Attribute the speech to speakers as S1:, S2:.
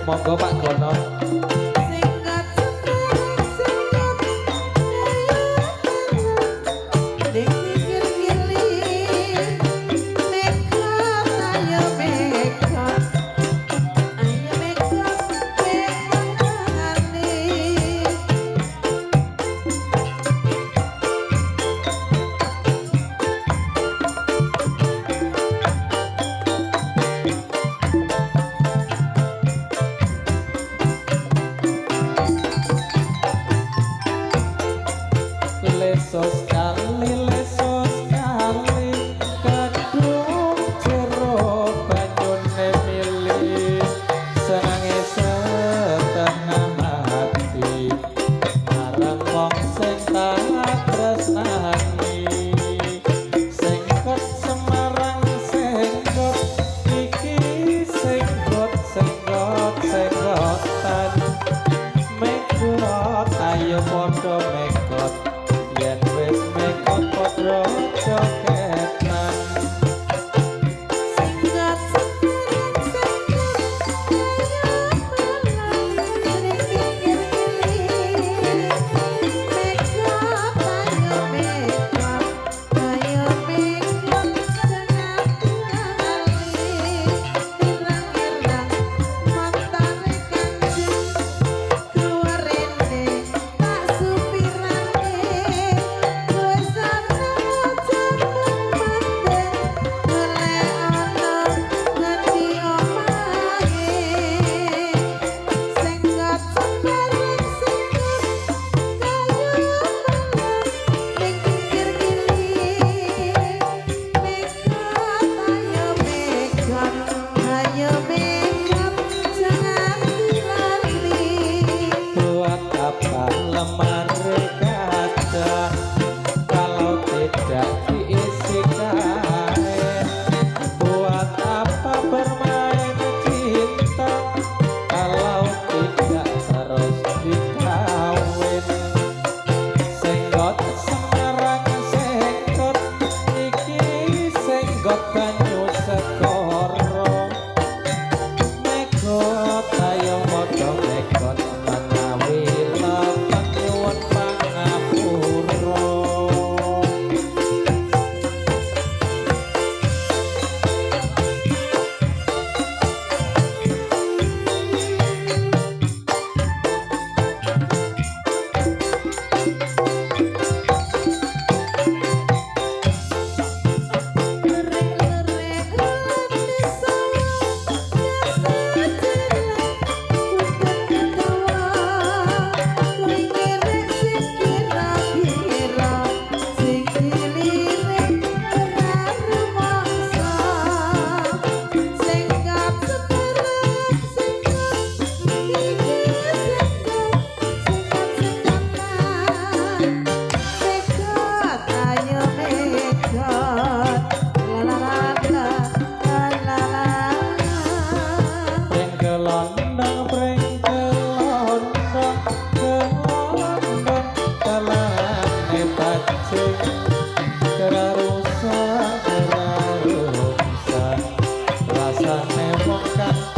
S1: Monggo Pak Gono. Lesos kali kadung jero banyune milih senange setengah hati marang wong sing tak tresnani sengkot Semarang sengkot iki sengkotan megot ayo padha megot yen wis mekot padha jogetan lemar kaca kalau tidak diisi kain buat apa bermain cinta kalau tidak terus dikawin senggot Semarang senggot iki senggot banyu segoro megot ayo padha megot menawi nyuwun pangapura Gelondong pring gelondong kalane pacing kerarusan rasane wong kang